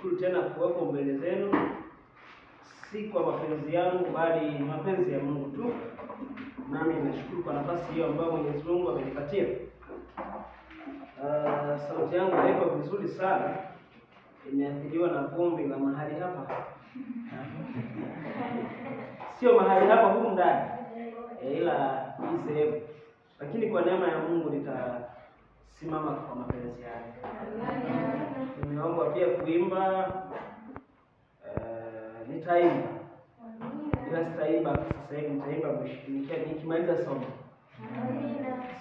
Nashukuru tena kuwepo mbele zenu, si kwa mapenzi yangu bali mapenzi ya Mungu tu. Nami nashukuru kwa nafasi hiyo ambayo Mwenyezi Mungu amenipatia. Sauti yangu haiko vizuri sana, imeathiriwa na vumbi la mahali hapa. Sio mahali hapa humu ndani, ila hii sehemu. Lakini kwa neema ya Mungu nitasimama kwa mapenzi yake. Nimeomba pia kuimba, nitaimba. Ila sitaimba sasa hivi, nitaimba nikimaliza somo.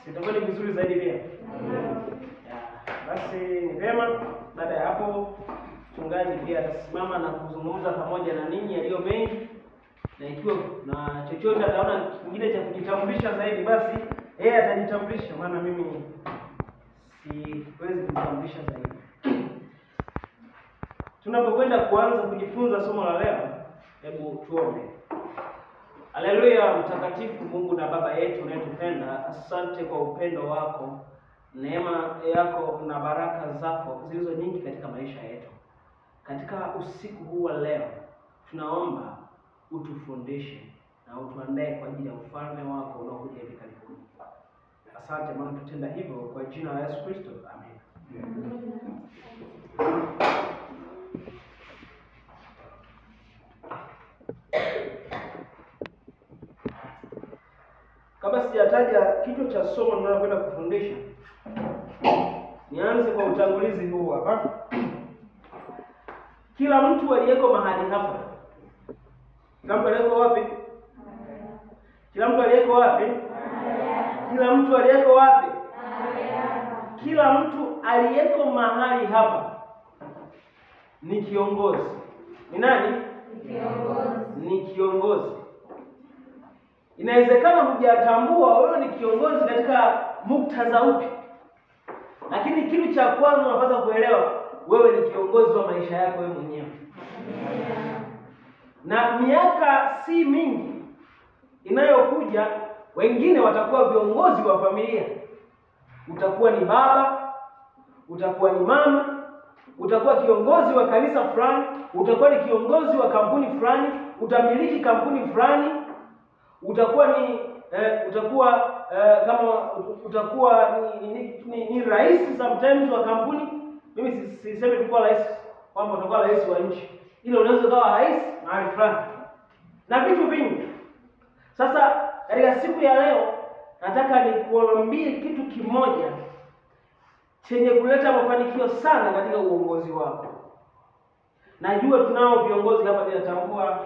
Sitakuwa ni vizuri zaidi pia. Basi ni vema, baada ya hapo mchungaji pia atasimama na kuzungumza pamoja na ninyi yaliyo mengi, na ikiwa na chochote ataona kingine cha kujitambulisha zaidi, basi yeye atajitambulisha, maana mimi siwezi kujitambulisha zaidi. Tunapokwenda kuanza kujifunza somo la leo, hebu tuombe. Haleluya. Mtakatifu Mungu na Baba yetu unayetupenda, asante kwa upendo wako, neema yako na baraka zako zilizo nyingi katika maisha yetu. Katika usiku huu wa leo, tunaomba utufundishe na utuandae kwa ajili ya ufalme wako unaokuja hivi karibuni. Asante maana tutenda hivyo kwa jina la Yesu Kristo. Amen. Kabla sijataja kichwa cha somo ninalokwenda kufundisha, nianze kwa utangulizi huu hapa. Kila mtu aliyeko mahali hapa, kila mtu aliyeko wapi? Kila mtu aliyeko wapi? Kila mtu aliyeko wapi? Kila mtu aliyeko mahali hapa ni kiongozi. Ni nani? Ni kiongozi. Inawezekana hujatambua wewe ni kiongozi katika muktadha upi, lakini kitu cha kwanza unapaswa kuelewa, wewe ni kiongozi wa maisha yako wewe mwenyewe. Na miaka si mingi inayokuja, wengine watakuwa viongozi wa familia. Utakuwa ni baba, utakuwa ni mama, utakuwa kiongozi wa kanisa fulani, utakuwa ni kiongozi wa kampuni fulani, utamiliki kampuni fulani, utakuwa ni ni rais sometimes wa kampuni. Mimi sisemi tu kwa rais kwamba utakuwa rais wa nchi, ile unaweza kuwa rais mahali fulani na vitu vingi. Sasa katika siku ya leo nataka nikuambie kitu kimoja chenye kuleta mafanikio sana katika uongozi wako. Najua tunao viongozi hapa, ninatambua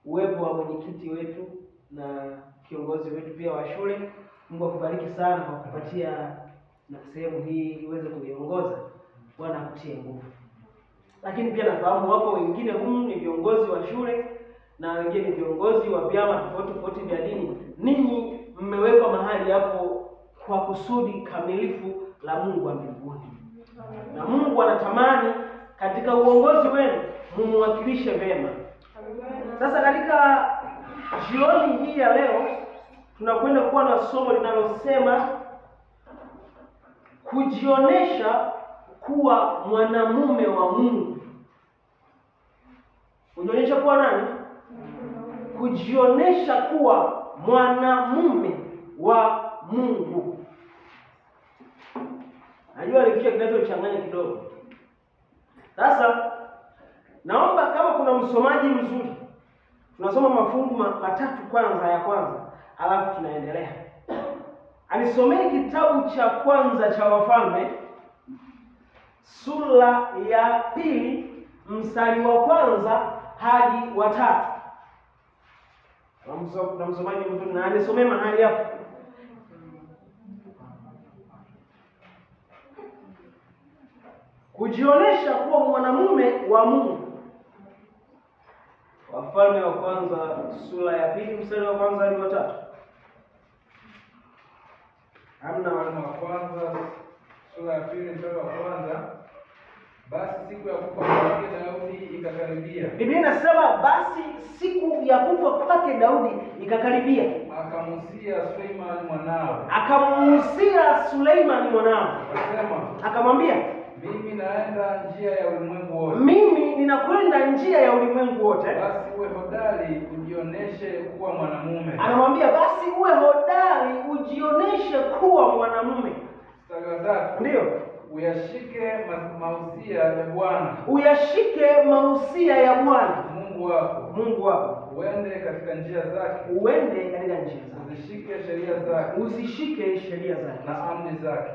uwepo wa mwenyekiti wetu na kiongozi wetu pia wa shule. Mungu akubariki sana kwa kupatia na sehemu hii iweze kuiongoza. Bwana akutie nguvu. Lakini pia nafahamu wako wengine humu ni viongozi wa shule na wengine ni viongozi wa vyama tofauti vya dini. Ninyi mmewekwa mahali hapo kwa kusudi kamilifu la Mungu wa mbinguni. Na Mungu anatamani katika uongozi wenu mumwakilishe vema. Sasa katika jioni hii ya leo tunakwenda kuwa na somo linalosema kujionesha kuwa mwanamume wa Mungu. Kujionesha kuwa nani? Kujionesha kuwa mwanamume wa Mungu. Najua ni kitu kinachochanganya kidogo. Sasa naomba kama kuna msomaji mzuri, tunasoma mafungu matatu kwanza ya kwanza, alafu tunaendelea. Anisomee kitabu cha kwanza cha Wafalme sura ya 2 mstari wa kwanza hadi wa 3. Na msomaji mzuri na anisomee mahali hapo. Kujionesha kuwa mwanamume wa Mungu. Wafalme wa kwanza sura ya 2 mstari wa kwanza hadi wa 3. Wafalme wa kwanza sura ya 2 mstari wa kwanza. Basi siku ya kufa kwake Daudi ikakaribia. Biblia inasema basi siku ya kufa kwake Daudi ikakaribia. Akamuhusia Suleimani mwanawe. Akamuhusia Suleimani mwanawe. Akasema, akamwambia, mimi naenda njia ya ulimwengu wote. Mimi ninakwenda njia ya ulimwengu wote. Basi uwe hodari ujioneshe kuwa mwanamume. Anamwambia basi uwe hodari ujioneshe kuwa mwanamume. Ndio. Uyashike mausia ya Bwana. Uyashike mausia ya Bwana Mungu wako. Uende katika njia zake. Uzishike sheria zake. Na amri zake.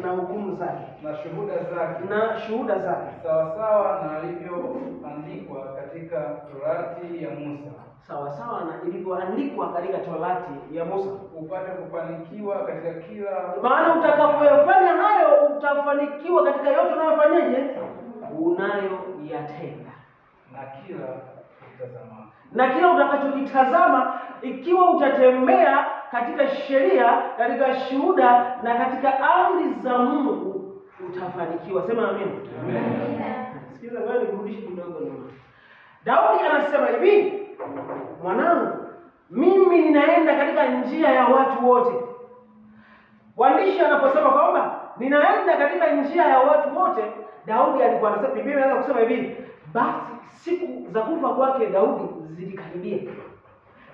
Na hukumu zake. Na shuhuda zake. Sawa na ilivyoandikwa katika Torati ya Musa. Sawa na ilivyoandikwa katika Torati ya Musa. Upate kufanikiwa katika kila. Maana utakapoyafanya hayo utafanikiwa katika yote unayofanyaje? Unayoyatenda. Na kila utakachokitazama, ikiwa utatembea katika sheria, katika shuhuda na katika amri za Mungu, utafanikiwa. Sema amen. Sikiza wewe, nikurudishe kidogo nyuma. Daudi anasema hivi, mwanangu, mimi ninaenda katika njia ya watu wote. Mwandishi anaposema kwamba ninaenda katika njia ya watu wote, Daudi alikuwa anasema, Biblia inaanza kusema hivi, basi siku za kufa kwake Daudi zilikaribia.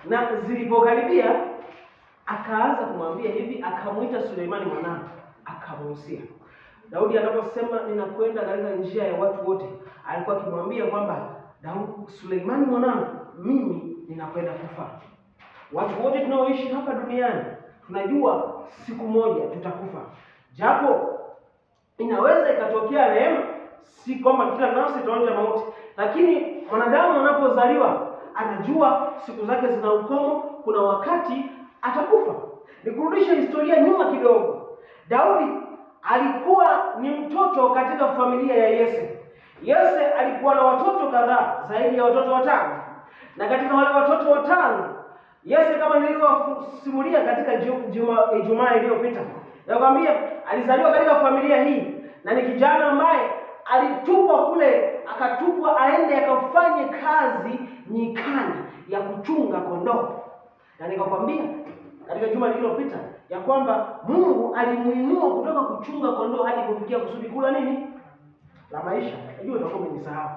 Na zilipokaribia akaanza kumwambia hivi, akamuita Suleimani mwanae, akamuhusia. Daudi anaposema ninakwenda katika njia ya watu wote, alikuwa akimwambia kwamba Suleimani mwanangu, mimi ninakwenda kufa. Watu wote tunaoishi hapa duniani tunajua siku moja tutakufa. Japo inaweza ikatokea rehema, si kwamba kila nafsi itaonja mauti, lakini mwanadamu anapozaliwa anajua siku zake zina ukomo, kuna wakati atakufa. Nikurudishe historia nyuma kidogo. Daudi alikuwa ni mtoto katika familia ya Yese. Yese alikuwa na watoto kadhaa, zaidi ya watoto 5. Na katika wale watoto 5, Yese, kama nilivyosimulia katika Ijumaa iliyopita, nakwambia alizaliwa katika familia hii, na ni kijana ambaye alitupwa kule, akatupwa aende akafanye kazi nyikani ya kuchunga kondoo. Na nikakwambia katika juma lililopita ya kwamba Mungu alimuinua kutoka kuchunga kondoo hadi kufikia kusudi kula nini? La maisha. Najua utakuwa umenisahau.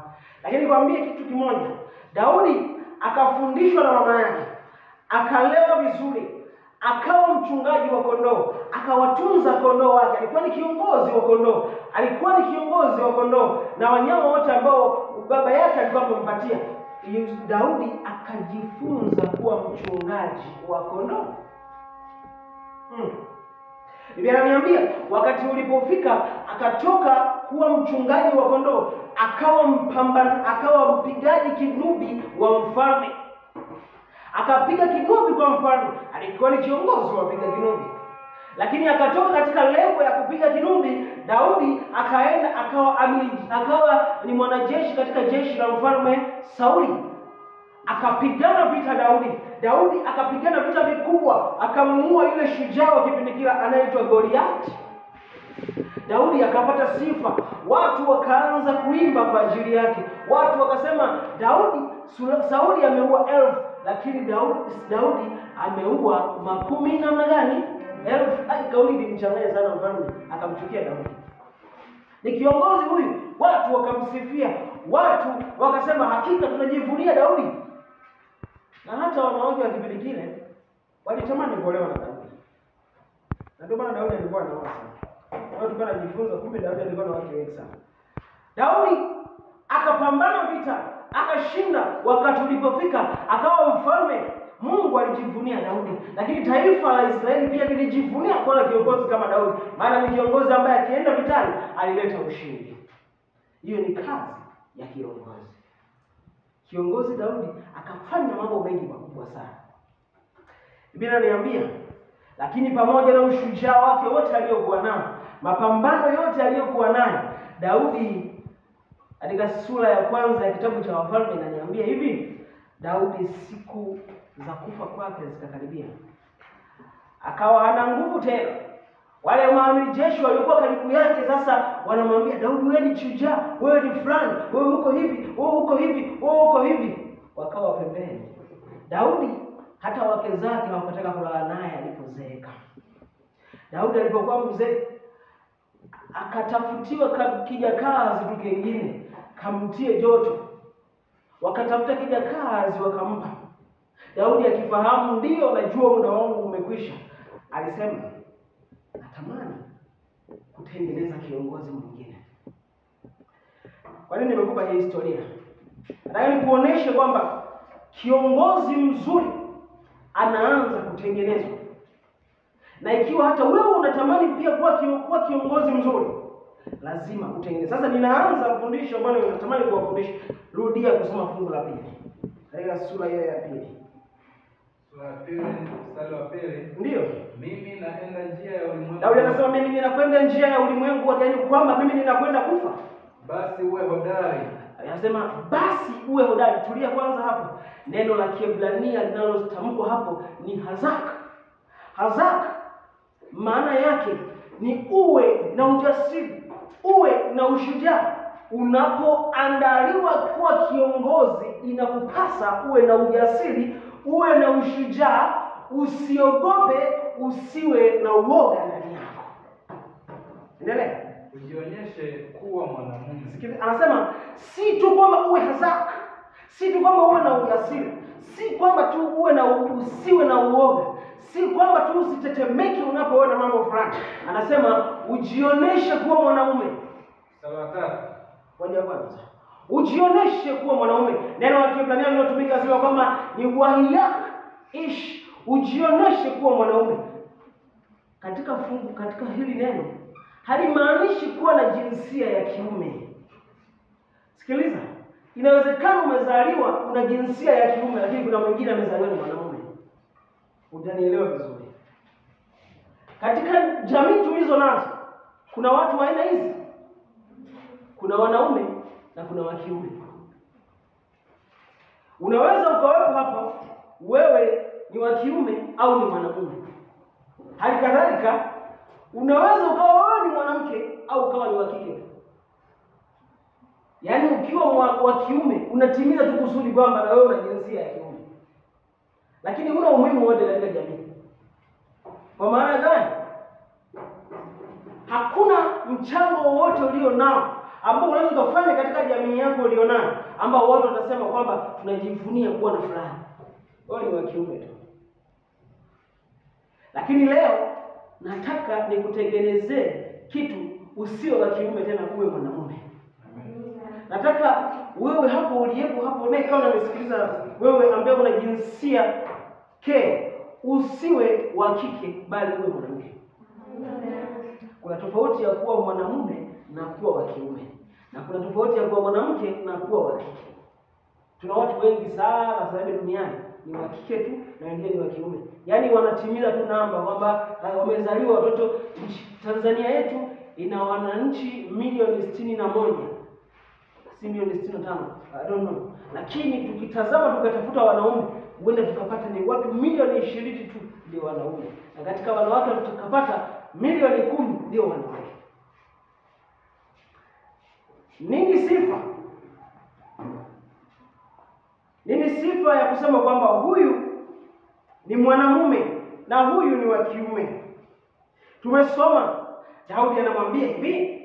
Lakini nikwambie kitu kimoja. Daudi akafundishwa na mama yake, akalewa vizuri, akawa mchungaji wa kondoo, akawatunza kondoo wake. Alikuwa ni kiongozi wa kondoo na wanyama wote ambao baba yake alikuwa amempatia. Daudi akajifunza kuwa mchungaji wa kondoo. Biblia inaniambia wakati ulipofika akatoka kuwa mchungaji wa kondoo, akawa mpigaji kinubi wa mfalme. Akapiga kinubi kwa mfalme. Alikuwa ni kiongozi wa wapiga kinubi. Lakini akatoka katika lengo ya kupiga kinubi, Daudi akaenda akawa ni mwanajeshi katika jeshi la mfalme Sauli. Akapigana vita Daudi akapigana vita vikubwa, akamuua yule shujaa wa kipindi kile anaitwa Goliath. Daudi akapata sifa, watu wakaanza kuimba kwa ajili yake. Watu wakasema Sauli ameua 1000, lakini Daudi ameua makumi namna gani? 1000. Kauli ilimchanganya sana mfalme, akamchukia Daudi. Ni kiongozi huyu, watu wakamsifia, watu wakasema hakika tunajivunia Daudi. Na hata wanawake wa kipindi kile walitamani kuolewa na Daudi. Na ndio maana Daudi alikuwa na wake. Watu wanajifunza kumbe Daudi alikuwa na wake wengi sana. Daudi akapambana vita, akashinda. Wakati ulipofika akawa mfalme, Mungu alijivunia Daudi. Lakini taifa la Israeli pia lilijivunia kuwa na kiongozi kama Daudi. Maana ni kiongozi ambaye akienda vitani alileta ushindi. Hiyo ni kazi ya kiongozi. Kiongozi Daudi akafanya mambo mengi makubwa sana. Biblia inaniambia, lakini pamoja na ushujaa wake wote aliokuwa nao, mapambano yote aliyokuwa nayo, Daudi katika sura ya 1 ya kitabu cha Wafalme inaniambia hivi, Daudi siku za kufa kwake zikakaribia. Akawa hana nguvu tena. Wale maamiri jeshi waliokuwa karibu yake sasa wanamwambia, Daudi wewe ni shujaa, wewe ni fulani, wewe uko hivi, wewe uko hivi, wewe uko hivi. Wakawa pembeni. Daudi hata wake zake hawakutaka kulala naye alipozeeka. Daudi alipokuwa mzee akatafutiwa kijakazi tu kingine kamtie joto, wakatafuta kijakazi wakampa. Daudi akifahamu, ndio najua muda wangu umekwisha, alisema natamani kutengeneza kiongozi mwingine. Kwa nini nimekupa hii historia? Nataka nikuoneshe kwamba kiongozi mzuri anaanza kutengenezwa. Na ikiwa hata wewe unatamani pia kuwa kiongozi mzuri, lazima utengeneze. Sasa ninaanza kufundisha ambalo ninatamani kuwafundisha. Rudia kusoma fungu la pili. Katika sura hiyo ya pili. Sura ya pili, mstari wa pili. Ndio. Mimi naenda njia ya ulimwengu. Daudi anasema mimi ninakwenda njia ya ulimwengu, yaani kwamba mimi ninakwenda kufa. Basi uwe hodari. Anasema basi uwe hodari. Tulia kwanza hapo. Neno la Kiebrania linalotamkwa hapo ni hazak. Hazak maana yake ni uwe na ujasiri, uwe na ushujaa. Unapoandaliwa kuwa kiongozi, inakupasa uwe na ujasiri, uwe na ushujaa, usiogope, usiwe na uoga ndani yako. Endelea. Ujionyeshe kuwa mwanamume. Anasema si tu kwamba uwe hazak, si tu kwamba uwe na ujasiri, si kwamba tu uwe na usiwe na uoga, si kwamba tu usitetemeke unapoona mambo fulani. Anasema ujionyeshe kuwa mwanamume. Sawa tatu. Moja kwanza. Ujionyeshe kuwa mwanamume. Neno la Kiebrania linalotumika sio kwamba ni wahiyak ish. Ujionyeshe kuwa mwanamume. Katika hili neno halimaanishi kuwa na jinsia ya kiume. Sikiliza. Inawezekana umezaliwa una jinsia ya kiume, lakini kuna mwingine amezaliwa ni mwanamume. Utanielewa vizuri. Katika jamii tulizo nazo kuna watu wa aina hizi. Kuna wanaume na kuna wa kiume. Unaweza ukawepo hapa wewe ni wa kiume au ni mwanamume. Hali kadhalika unaweza ukawa wewe ni mwanamke au ukawa ni wa kike. Yaani ukiwa wa kiume unatimiza tu kusudi kwamba na wewe una jinsia ya kiume. Lakini huna umuhimu wote katika jamii. Kwa maana gani? Hakuna mchango wowote ulio nao ambao unaweza kufanya katika jamii yako ulionayo ambao watu watasema kwamba tunajivunia kuwa na fulani. Wewe ni wa kiume tu. Lakini leo nataka nikutengenezee kitu usio wa kiume tena, uwe mwanamume. Nataka wewe hapo uliyepo hapo naye kama unanisikiliza, wewe ambaye una jinsia ke, usiwe wa kike bali uwe mwanamke. Kuna tofauti ya kuwa mwanamume na kuwa wa kiume. Na kuna tofauti ya kuwa mwanamke na kuwa wa kike. Tuna watu wengi sana sasa hivi duniani ni wa kike tu na wengine ni wa kiume. Yaani wanatimiza tu namba kwamba wamezaliwa watoto. Tanzania yetu ina wananchi milioni 61. Si milioni 65. I don't know. Lakini tukitazama tukatafuta wanaume, huenda tukapata ni watu milioni 20 tu ndio wanaume. Na katika wanawake tukapata milioni 10 ndio wanawake. Nini sifa? Nini sifa ya kusema kwamba huyu ni mwanamume na huyu ni wa kiume? Tumesoma Daudi anamwambia hivi.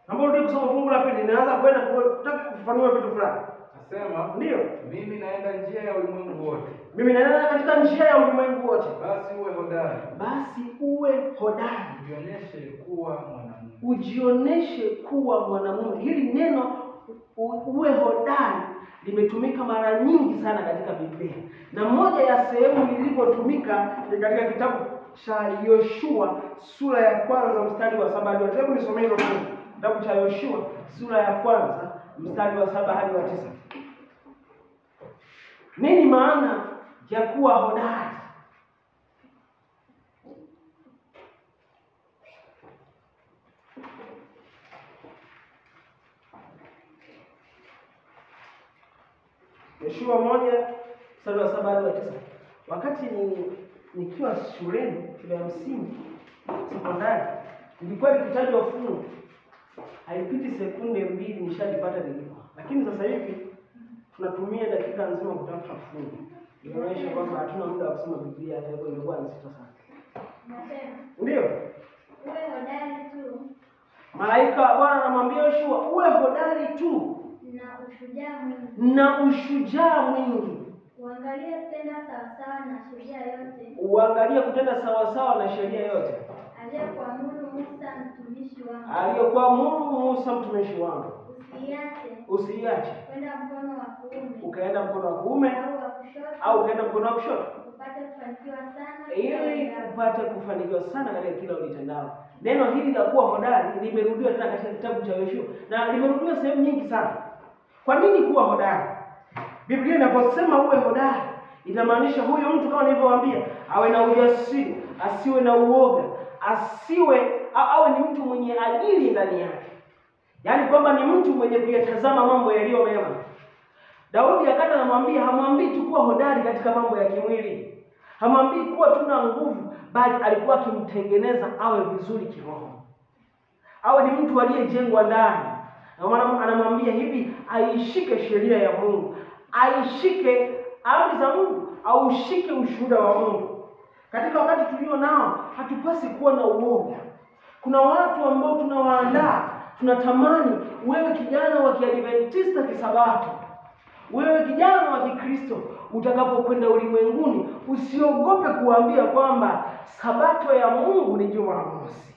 Ambapo ndio kusoma fungu la pili, ninaanza kwenda kutaka kufafanua vitu fulani. Nasema ndio, mimi naenda njia ya ulimwengu wote. Mimi naenda katika njia ya ulimwengu wote. Basi uwe hodari. Basi uwe hodari. Ujionyeshe kuwa mwanamume. Ujionyeshe kuwa mwanamume. Hili neno uwe hodari limetumika mara nyingi sana katika Biblia. Na moja ya sehemu lilipotumika ni katika kitabu cha Yoshua sura ya 1 mstari wa 7. Hebu nisomee hilo fungu. Kitabu cha Yoshua sura ya 1 mstari wa 7 hadi wa 9. Nini maana ya kuwa hodari? Yoshua 1 mstari wa 7 hadi wa 9. Wakati nikiwa shule ya msingi sekondari, nilikuwa nikitajwa fungu haipiti sekunde 2 nishalipata lilipo. Lakini sasa hivi tunatumia dakika nzima kutafuta fungu. Inaonyesha kwamba hatuna muda wa kusoma Biblia, hata hivyo ilikuwa ni sita sana. Ndio. uwe hodari tu. Malaika wa Bwana anamwambia Yoshua, uwe hodari tu na ushujaa mwingi. Uangalie kutenda sawasawa na sheria yote. Uangalie kutenda sawasawa na sheria yote aliyokuamuru Musa mtumishi wangu. aliyokuamuru Musa mtumishi wangu. Usiache kwenda mkono wa kuume. Ukaenda mkono wa kuume au ukaenda mkono wa kushoto. Upate kufanikiwa sana. Ili upate kufanikiwa sana katika kila ulitendalo. Neno hili la kuwa hodari limerudiwa tena katika kitabu cha Yoshua na limerudiwa sehemu nyingi sana. Kwa nini kuwa hodari? Biblia inaposema uwe hodari, inamaanisha huyo mtu kama nilivyowaambia, awe na ujasiri, asiwe na uoga, awe ni mtu mwenye ajili ndani yake. Yaani kwamba ni mtu mwenye kuyatazama mambo yaliyo mema. Daudi akata anamwambia, hamwambii tu kuwa hodari katika mambo ya kimwili. Hamwambii kuwa tuna nguvu, bali alikuwa akimtengeneza awe vizuri kiroho. Awe ni mtu aliyejengwa ndani. Na maana anamwambia hivi, aishike sheria ya Mungu, aishike amri za Mungu, au ushike ushuhuda wa Mungu. Katika wakati tulio nao, hatupasi kuwa na uoga. Kuna watu ambao tunawaandaa, tunatamani wewe kijana wa Kiadventista kisabato, wewe kijana wa Kikristo, utakapokwenda ulimwenguni usiogope kuambia kwamba sabato ya Mungu ni Jumamosi.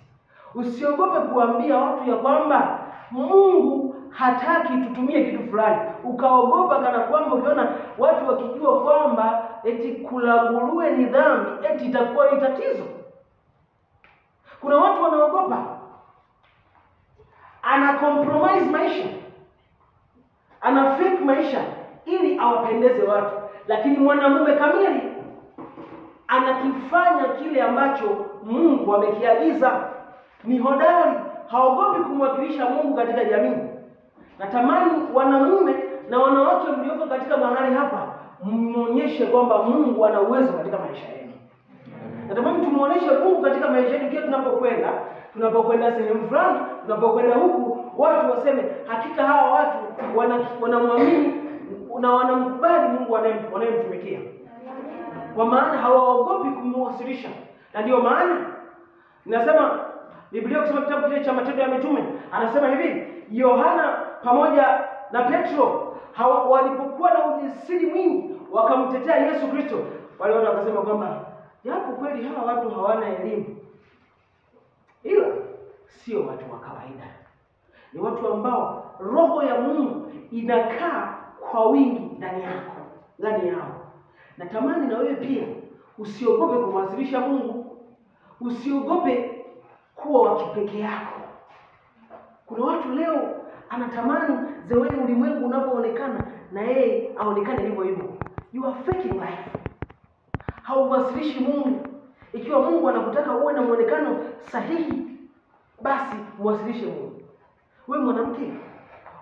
Usiogope kuambia watu ya kwamba Mungu hataki tutumie kitu fulani. Ukaogopa kana kwamba ukiona watu wakijua kwamba eti kula nguruwe ni dhambi, eti itakuwa ni tatizo. Kuna watu wanaogopa. Ana compromise maisha, ana fake maisha ili awapendeze watu. Lakini mwanamume kamili anakifanya kile ambacho Mungu amekiagiza. Ni hodari, haogopi kumwakilisha Mungu katika jamii. Natamani wanamume na wanawake mlioko katika mahali hapa muonyeshe kwamba Mungu ana uwezo katika maisha yenu. Natamani tumuoneshe Mungu katika maisha yetu kila tunapokwenda sehemu fulani, tunapokwenda huku, watu waseme hakika hawa watu wanamwamini na wanamkubali Mungu wanayemtumikia. Kwa maana hawaogopi kumwasilisha. Na ndio maana ninasema Biblia kusema kitabu kile cha Matendo ya Mitume, anasema hivi, Yohana pamoja na Petro walipokuwa na ujasiri mwingi wakamtetea Yesu Kristo, wale watu wakasema kwamba japo kweli hawa watu hawana elimu, ila sio watu wa kawaida. Ni watu ambao roho ya Mungu inakaa kwa wingi ndani yao. Natamani na wewe pia usiogope kumwasilisha Mungu. Usiogope kuwa wa kipekee yako. Kuna watu leo anatamani zewe ulimwengu unapoonekana na yeye aonekane hivyo hivyo. You are faking life. Hauwasilishi Mungu. Ikiwa Mungu anakutaka uwe na muonekano sahihi, basi muwasilishe Mungu. Wewe mwanamke,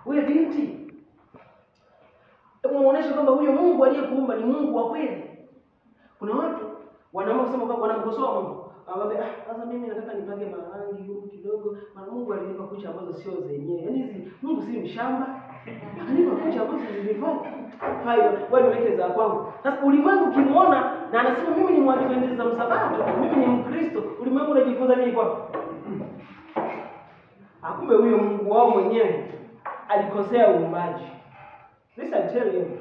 wewe binti, muoneshe kwamba huyo Mungu aliyekuumba ni Mungu wa kweli. Kuna watu wanaamua kusema kwamba wanamkosoa Mungu. Awaambia, sasa mimi nataka nipake marangi huko kidogo, maana Mungu alinipa kucha ambazo sio zenyewe. Yaani hizi Mungu si mshamba. Alinipa kucha ambazo zilifaa. Hayo wewe niweke za kwangu. Sasa ulimwengu kimuona na anasema mimi ni mwadventista msabato, mimi ni Mkristo. Ulimwengu unajifunza nini kwako? Akumbe huyo Mungu wao mwenyewe alikosea uumbaji. Listen, I tell you.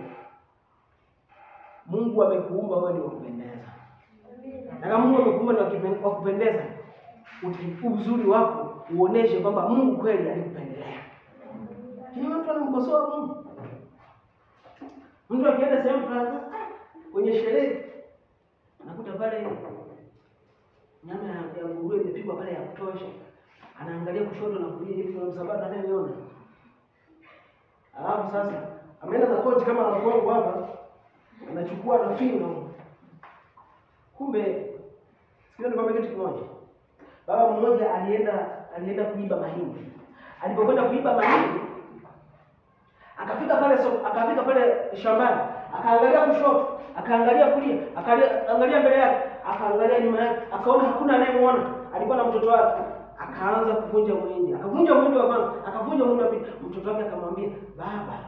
Mungu amekuumba wewe ni wa kupendeza. Na kama Mungu amekuumba ni wa kupendeza, uzuri wako uoneshe kwamba Mungu kweli alikupendelea. Kile watu wanamkosoa Mungu. Mtu akienda sehemu fulani kwenye sherehe, anakuta pale nyama ya nguruwe imepikwa pale ya kutosha. Anaangalia kushoto na kulia hivi kwa msabato anayeniona. Alafu sasa ameenda na koti kama la Kongo hapa, anachukua na fino. Kumbe sikio nikwambia kitu kimoja. Baba mmoja alienda kuiba mahindi. Alipokwenda kuiba mahindi, akafika pale shambani, akaangalia kushoto, akaangalia kulia, akaangalia mbele yake, akaangalia nyuma yake, akaona hakuna anayemuona. Alikuwa na mtoto wake. Akaanza kuvunja mwindi. Akavunja mwindi wa kwanza, akavunja mwindi wa pili. Mtoto wake akamwambia, "Baba,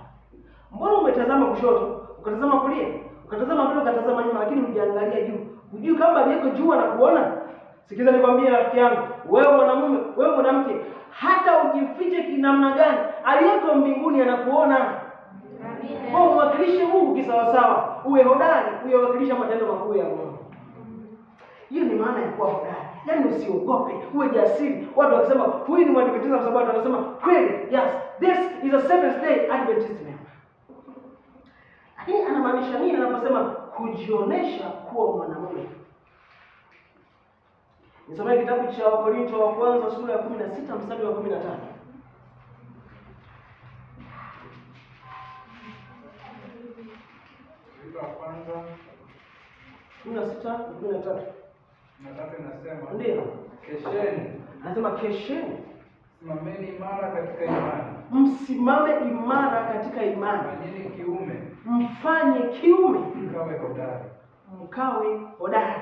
mbona umetazama kushoto, ukatazama kulia, ukatazama mbele, ukatazama nyuma, lakini hujaangalia juu? Hujui kama aliyeko juu anakuona?" Sikiza nikwambie rafiki yangu, wewe mwanamume, wewe mwanamke, hata ujifiche kinamna gani, aliyeko mbinguni anakuona. Amina. Kwa umwakilishe Mungu kisawasawa, uwe hodari kuyawakilisha matendo makuu ya Mungu. Hiyo ni maana ya kuwa hodari. Yaani usiogope, uwe jasiri. Watu wakisema huyu ni Mwadventista wa Sabato, wanasema kweli, yes, this is a Seventh Day Adventist member. Lakini anamaanisha nini anaposema kujionesha kuwa mwanamume? Nisomee kitabu cha Wakorintho wa kwanza sura ya 16 mstari wa 15. Wa kwanza 16:13. nataka nasema Ndio. kesheni, Anasema kesheni, simameni imara katika imani, msimame imara katika imani, fanyeni kiume, mfanye kiume, mkawe hodari. mkawe hodari.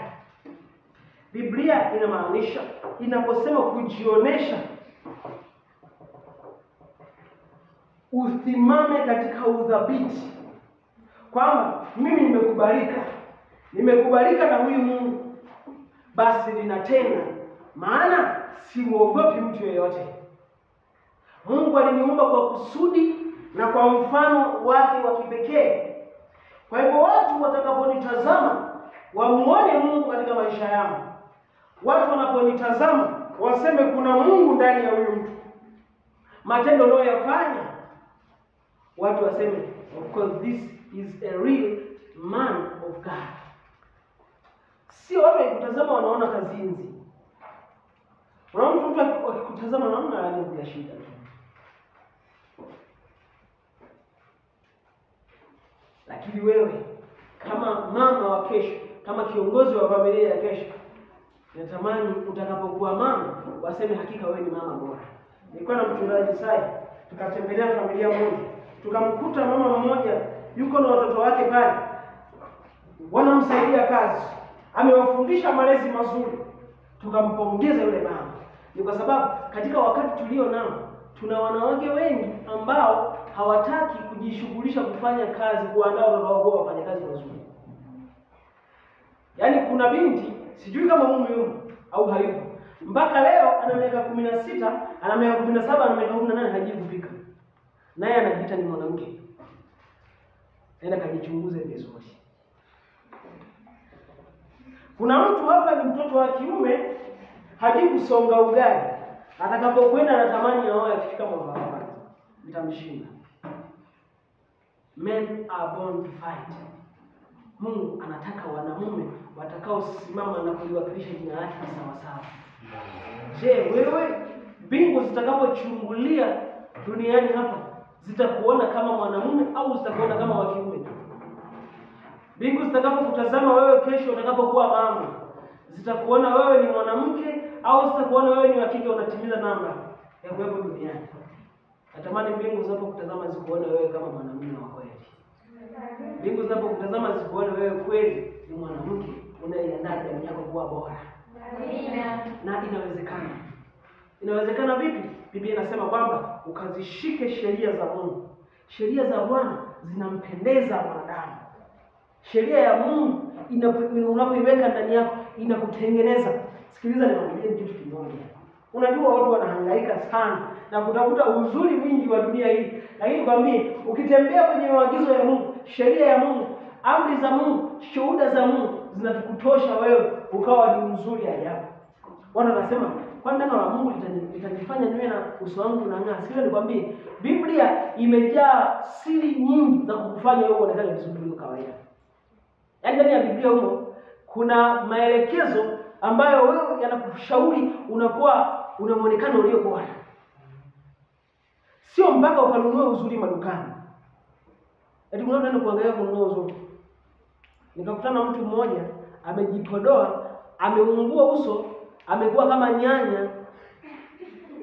Biblia inamaanisha, inaposema kujionesha, usimame katika udhabiti, kwamba mimi nimekubalika na huyu Mungu, basi ninatenda, maana simuogopi mtu yeyote. Mungu aliniumba kwa kusudi na kwa mfano wake wa kipekee. Kwa hivyo watu watakaponitazama wamuone Mungu katika maisha yao. Watu wanaponitazama waseme kuna Mungu ndani ya huyu mtu. Matendo anayoyafanya watu waseme, of course this is a real man of God. Sio watu wakikutazama wanaona kazinzi. Unaona mtu akikutazama naona ana shida. Lakini wewe kama mama wa kesho, kama kiongozi wa familia ya kesho, natamani utakapokuwa mama waseme hakika wewe ni mama bora. Nilikuwa na mchungaji Sai, tukatembelea familia moja, tukamkuta mama mmoja yuko na watoto wake pale, wanamsaidia kazi, amewafundisha malezi mazuri. Tukampongeza yule mama. Ni kwa sababu katika wakati tulio nao tuna wanawake wengi ambao hawataki kujishughulisha kufanya kazi, kuandaa watoto wao wafanye kazi nzuri. Yaani kuna binti, sijui kama mume yupo au hayupo, mpaka leo ana miaka 16, ana miaka 17, ana miaka 18 hajui kupika. Naye anajiita ni mwanamke. Nenda kajichunguze vizuri. Kuna mtu hapa ni mtoto wa kiume, hajui kusonga ugali. Atakapokwenda anatamani aoe akifika mwaka wa kwanza. Nitamshinda. Men are born to fight. Mungu anataka wanamume watakaosimama na kuliwakilisha jina lake sawa sawa. Je, wewe mbingu zitakapochungulia duniani hapa zitakuona kama mwanamume au zitakuona kama wa kiume? Mbingu zitakapokutazama wewe kesho utakapokuwa mama, zitakuona wewe ni mwanamke au zitakuona wewe ni wa kike unatimiza namba ya kuwepo duniani? Natamani mbingu zinapokutazama zikuone wewe kama mwanamume wa kweli. Mbingu zinapokutazama zikuone wewe kweli ni mwanamke unaiandaa jamii yako kuwa bora. Amina. Na inawezekana. Inawezekana vipi? Biblia inasema kwamba ukazishike sheria za Mungu. Sheria za Bwana zinampendeza mwanadamu. Sheria ya Mungu unapoiweka ndani yako inakutengeneza. Sikiliza niwaambie kitu kimoja. Unajua watu wanahangaika sana na kutafuta uzuri mwingi wa dunia hii. Lakini kwambie, ukitembea kwenye maagizo ya Mungu, sheria ya Mungu, amri za Mungu, shuhuda za Mungu zinakutosha wewe ukawa ni mzuri ajabu. Watu wanasema, kwa neno la Mungu litanifanya niwe na uso wangu unang'aa. Sikiliza nikwambie, Biblia imejaa siri nyingi za kukufanya wewe uonekane vizuri kuliko kawaida. Yaani ndani ya Biblia humo kuna maelekezo ambayo wewe yanakushauri unakuwa una muonekano ulio bora. Sio mpaka ukanunue uzuri madukani. Eti unaenda kuangalia kununua uzuri. Nikakutana mtu mmoja amejipodoa, ameungua uso, amekuwa kama nyanya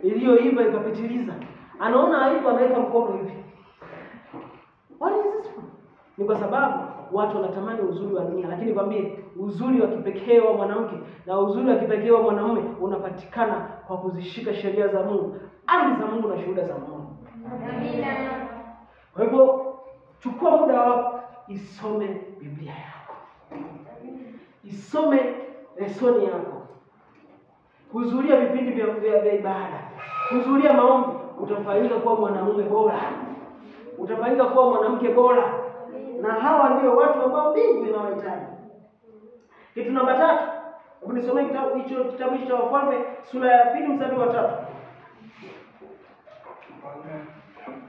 iliyoiva ikapitiliza. Anaona aibu, anaweka mkono hivi. What is this? Ni kwa sababu watu wanatamani uzuri wa dunia, lakini kwambie uzuri wa kipekee wa mwanamke na uzuri wa kipekee wa mwanamume unapatikana kwa kuzishika sheria za Mungu, amri za Mungu na shuhuda za Mungu. Amina. Kwa hivyo chukua muda wako, isome Biblia yako. Isome lesoni yako. kuhudhuria vipindi vya ibada, kuhudhuria maombi, utafanyika kuwa mwanamume bora, utafanyika kuwa mwanamke bora. Na hawa ndio watu ambao mbingu inawahitaji. Kitu namba 3, hebu nisomee kitabu cha Wafalme sura ya 2 mstari wa 3.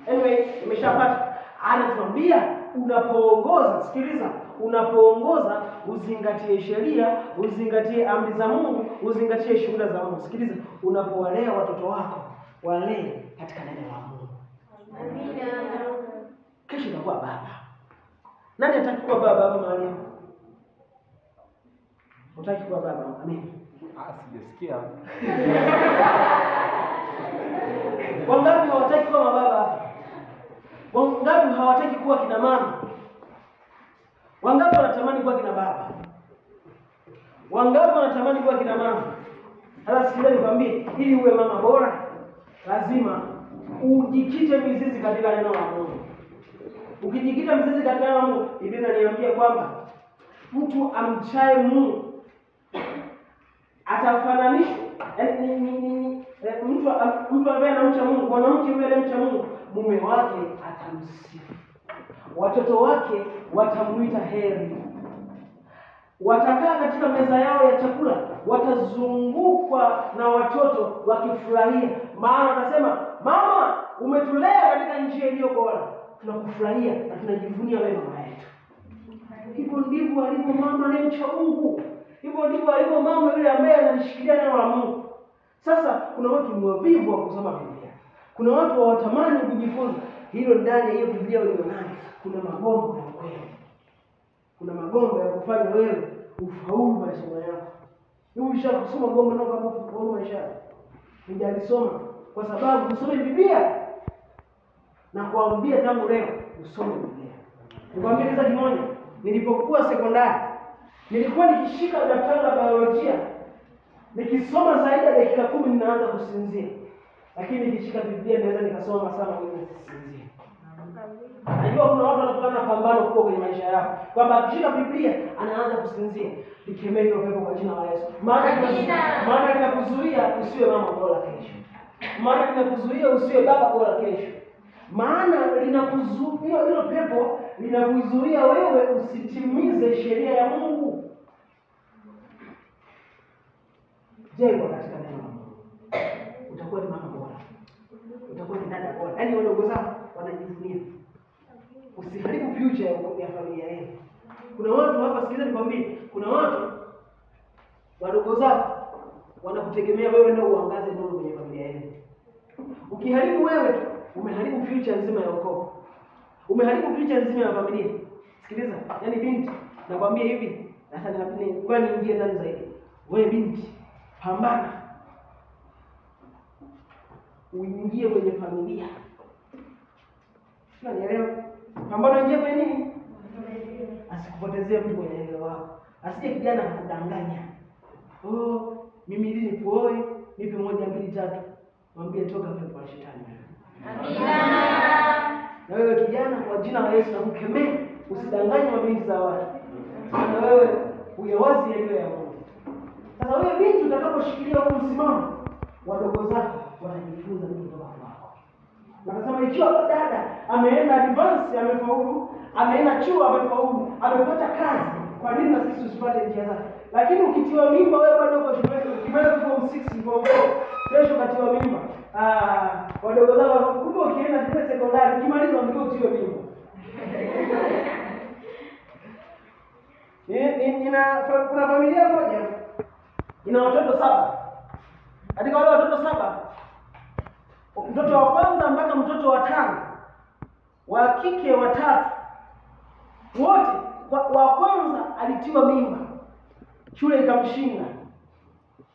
Anyway, nimeshapata. Anatuambia unapoongoza, sikiliza, unapoongoza uzingatie sheria, uzingatie amri za Mungu, uzingatie shuhuda za Mungu. Sikiliza, unapowalea watoto wako, walee katika neno la Mungu. Amina. Kesho utakuwa baba. Nani hataki kuwa baba hapo mahali? Unataka kuwa baba? Amen. Sijasikia. Wangapi hawataki kuwa mababa hapa? Wangapi hawataki kuwa kina mama? Wangapi wanatamani kuwa kina baba? Wangapi wanatamani kuwa kina mama? Sasa sikiliza nikwambie, ili uwe mama bora, lazima ujikite mizizi katika neno la Mungu. Ukijikita mizizi katika neno la Mungu, Biblia inaniambia kwamba mtu amchaye Mungu atafananishwa, mtu ambaye anamcha Mungu, mwanamke yule anayemcha Mungu, mume wake atamsifu, watoto wake watamuita heri, watakaa katika meza yao ya chakula, watazungukwa na watoto wakifurahia, maana watasema, mama, umetulea katika njia iliyo bora, tunakufurahia na tunajivunia wewe mama yetu. Hivyo ndivyo alivyo mama anayemcha Mungu. Hivyo ndivyo alivyo mama yule ambaye analishikilia neno la Mungu. Sasa kuna watu ni wavivu wa kusoma Biblia. Kuna watu hawatamani kujifunza. Hilo ndani ya hiyo Biblia ulionayo kuna magombo ya kweli. Kuna magombo ya kufanya wewe ufaulu masomo yako. Wewe ushakusoma gombo na kama ufaulu maisha. Nijalisoma kwa sababu usome Biblia. Na kuambia tangu leo usome Biblia. Nikwambie kitu kimoja, nilipokuwa sekondari nilikuwa nikishika daftari la biolojia nikisoma zaidi ya dakika 10 ninaanza kusinzia. Lakini nikishika Biblia naweza nikasoma masaa mawili nisisinzie. Najua kuna watu wanapata pambano kubwa kwenye maisha yao kwamba akishika Biblia anaanza kusinzia. Nikemee hilo pepo kwa jina la Yesu. Maana linakuzuia usiwe mama bora kesho. Maana linakuzuia usiwe baba bora kesho. Maana linakuzuia, hilo pepo linakuzuia wewe usitimize sheria ya Mungu. Jengwa katika neno la Mungu, utakuwa ni mama bora, utakuwa ni dada bora. Yaani wadogo zako wanajivunia. Usiharibu future ya familia yenu. Kuna watu hapa, sikiliza nikwambie, kuna watu wadogo zako wanakutegemea wewe ndio uangaze nuru kwenye familia yenu. Ukiharibu wewe tu, umeharibu future nzima ya ukoo. Umeharibu future nzima ya familia. Sikiliza, yaani binti, nakwambia hivi, sasa kwani niingie ndani zaidi. Wewe binti, pambana. Uingie kwenye familia. Unanielewa? Pambana ingie kwenye nini? Asikupotezee mtu kwenye eneo lako. Asije kijana kukudanganya. Oh, mimi ili nikuoe, nipe 1 2 3. Mwambie toka pepo la shetani. Amina. Na wewe kijana, kwa jina la Yesu nakukemea, usidanganye mabinti za watu. Na wewe uyawazi yaliyo ya Mungu. Sasa wewe binti utakaposhikilia huo msimamo, wadogo zako watajifunza nini kutoka kwako. Wanasema ikiwa dada ameenda advance amefaulu, ameenda chuo amefaulu, amepata kazi, kwa nini na sisi tusipate njia zake? Lakini ukitiwa mimba wewe bado uko shule, ukimaliza form 6 form 4, kesho ukatiwa mimba. Wadogo zako kumbe ukienda shule sekondari, ukimaliza ndio utiwe mimba. Kuna familia moja ina watoto 7. Katika wale watoto 7, mtoto wa kwanza mpaka mtoto wa 5, wa kike 3, wote wa kwanza alitiwa mimba, shule ikamshinda,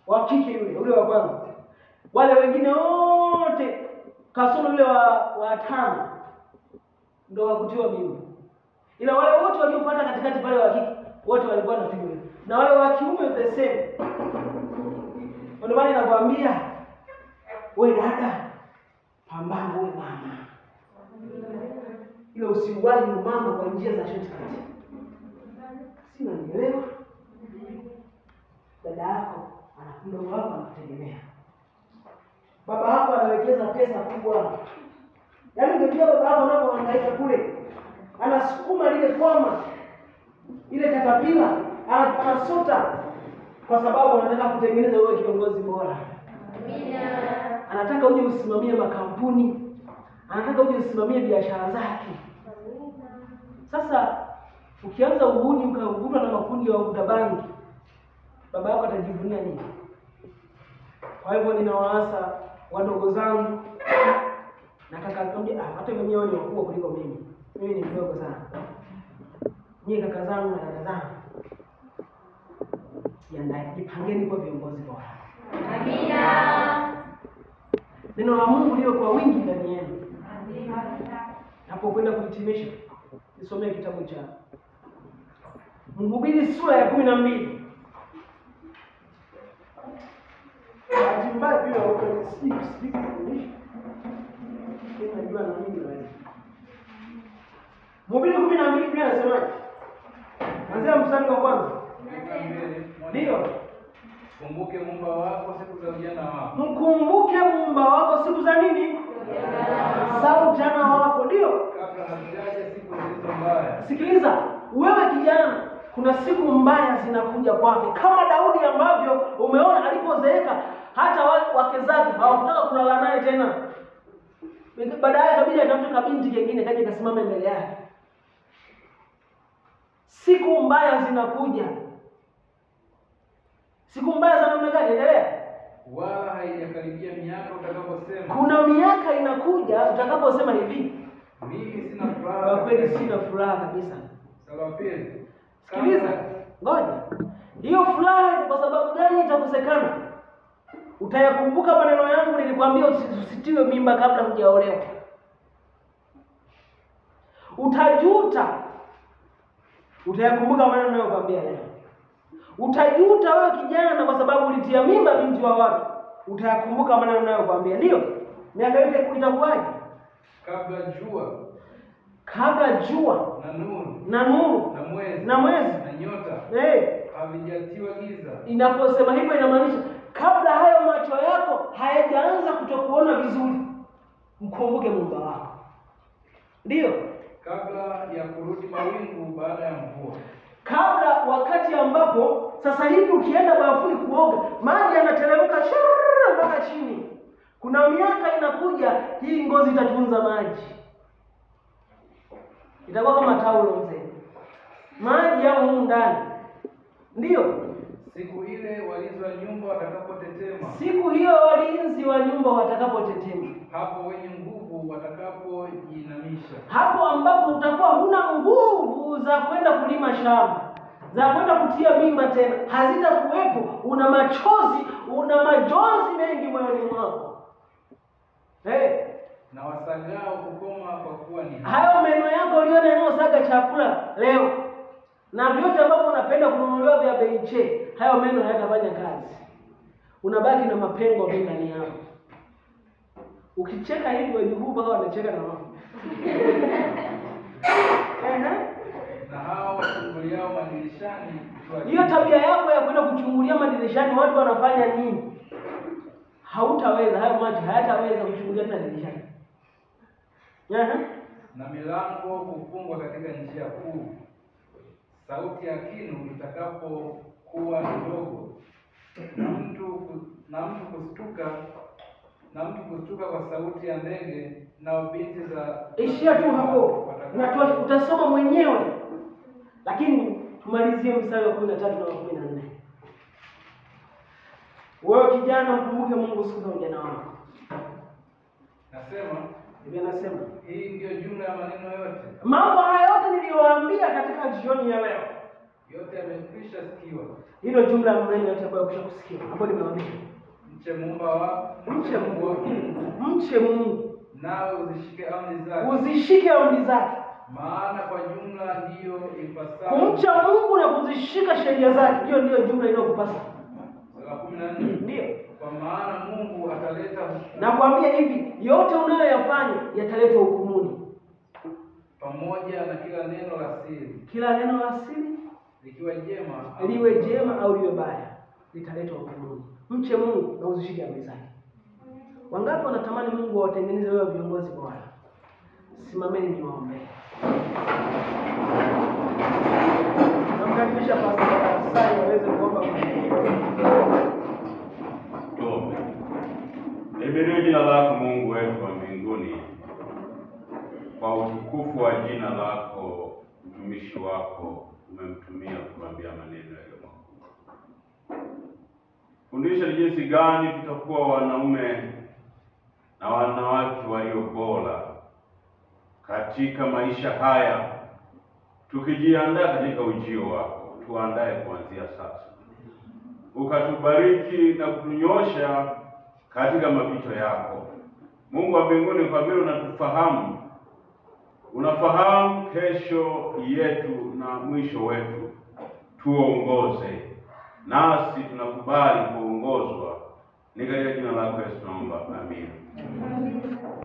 wa kike yule wa kwanza. Wale wengine wote kasoro yule wa 5 ndio wakutiwa mimba. Ila wale wote waliopata katikati pale wa kike wote walikuwa na pigwa. Na wale wa kiume the same. Ndio maana nakwambia wewe dada, pambana wewe mama. Ila usiuaje mama kwa njia za shortcut. Sina nielewa. Dada yako anakuja mdogo wako anakutegemea. Baba yako anawekeza pesa kubwa. Yaani ungejua baba yako anapohangaika kule, anasukuma lile kwama, ile katapila, anasota kwa sababu anataka kutengeneza wewe kiongozi bora. Amina. Anataka uje usimamie makampuni, anataka uje usimamie biashara zake. Sasa ukianza uhuni ukavutwa na makundi ya wavuta bangi, baba yako atajivunia nini? Kwa hivyo ninawaasa wadogo zangu na kaka zangu, hata wenyewe ni wakubwa kuliko mimi. Mimi ni mdogo sana. Nyie kaka zangu na dada zangu, jipangeni kwa viongozi bora. Amina. Neno la Mungu liwe kwa wingi ndani yenu. Amina. Hapo kwenda kuhitimisha, nisomee kitabu cha Mhubiri sura ya 12. Mbaya pia speak English. Najua na mimi naweza. Mhubiri 12 pia anasemaje? Anzia mstari wa kwanza. Ndio. Kumbuke Muumba wako siku za ujana wako. Mkumbuke Muumba wako siku za nini? Za ujana wako, ndio. Kabla hazijaja siku zilizo mbaya. Sikiliza, wewe kijana, kuna siku mbaya zinakuja kwake. Kama Daudi ambavyo umeona alipozeeka, hata wake zake hawakutaka kulala naye tena. Baadaye kabidi atafute kabinti kingine kaje kasimame mbele yake. Siku mbaya zinakuja. Siku mbaya za namna gani? Endelea. Wala haijakaribia miaka utakaposema. Kuna miaka inakuja utakaposema hivi, mimi sina furaha. Kwa kweli sina furaha kabisa. Sala pili. Sikiliza. Ngoja. Hiyo furaha ni kwa sababu gani itakosekana? Utayakumbuka maneno yangu nilikwambia usitiwe mimba kabla hujaolewa. Utajuta. Utayakumbuka maneno ninayokuambia leo. Utajuta wewe kijana kwa sababu ulitia mimba binti wa watu. Utayakumbuka maneno ninayokuambia. Ndio? Miaka yote itakuwaje? Kabla jua na nuru na mwezi na nyota havijatiwa giza. Inaposema hivyo inamaanisha kabla hayo macho yako hayajaanza kutokuona vizuri, mkumbuke Muumba wako. Ndio? Kabla ya kurudi mawingu baada ya mvua. Kabla wakati ambapo sasa hivi ukienda bafuni kuoga, maji yanateremka mpaka chini. Kuna miaka inakuja hii ngozi itatunza maji. Itakuwa kama taulo mzee. Maji yamo humu ndani. Ndio? Siku ile walinzi wa nyumba watakapotetema. Siku hiyo walinzi wa nyumba watakapotetema. Hapo wenye nguvu watakapojiinamisha. Hapo ambapo utakuwa huna nguvu za kwenda kulima shamba, za kwenda kutia mimba tena, hazitakuwepo. Una machozi mengi moyoni mwako. Na wasagao kukoma kwa kuwa ni hayo meno yako uliona yanayosaga chakula leo, na vyote ambavyo unapenda kununuliwa vya bei che, hayo meno hayatafanya kazi. Unabaki na mapengo ndani yako. Ukicheka hivi wajukuu mpaka wanacheka na wao. Na hao wachunguliao madirishani. Hiyo tabia yako ya kwenda kuchungulia madirishani watu wanafanya nini? Hautaweza, hayo macho hayataweza kuchungulia tena dirishani. Na milango kufungwa katika njia kuu. Sauti ya kinu itakapokuwa ndogo. Na mtu kustuka kwa sauti ya ndege na binti za. Ishia tu hapo. Unatosha, utasoma mwenyewe. Lakini tumalizie mstari wa 13 na 14. Wewe kijana mkumbuke Mungu siku za ujana wako. Nasema hii ndio jumla ya maneno yote. Mambo haya yote niliyowaambia katika jioni ya leo, yote yamekwisha sikiwa. Hilo jumla ya maneno yote ambayo kushakusikia. Hapo nimewaambia. Mche Muumba wako. Mche Mungu. Nawe uzishike amri zake. Maana kwa jumla ndiyo ipasayo. Kumcha Mungu na kuzishika sheria zake, hiyo ndio jumla inayokupasa. Sura 14. Ndio. Kwa maana Mungu ataleta nakwambia hivi, yote unayoyafanya yataletwa hukumuni. Pamoja na kila neno la siri. Kila neno la siri likiwa jema liwe jema au liwe baya. litaletwa hukumuni. Mche Mungu na uzishike amri zake. Wangapi wanatamani Mungu awatengeneze wewe viongozi bora? Simameni niwaombe. Namkaribisha Pastor Sai aweze kuomba kwa Tuombe. Libarikiwe jina lako Mungu wetu wa mbinguni, kwa utukufu wa jina lako. Mtumishi wako umemtumia kuambia maneno yaliyo makuu. Fundisha ni jinsi gani tutakuwa wanaume na wanawake walio bora katika maisha haya, tukijiandaa katika ujio wako. Tuandae kuanzia sasa, ukatubariki na kutunyosha katika mapito yako. Mungu wa mbinguni, kwa vile unatufahamu, unafahamu kesho yetu na mwisho wetu, tuongoze, nasi tunakubali kuongozwa. Ni katika jina lako Yesu tunaomba, amina.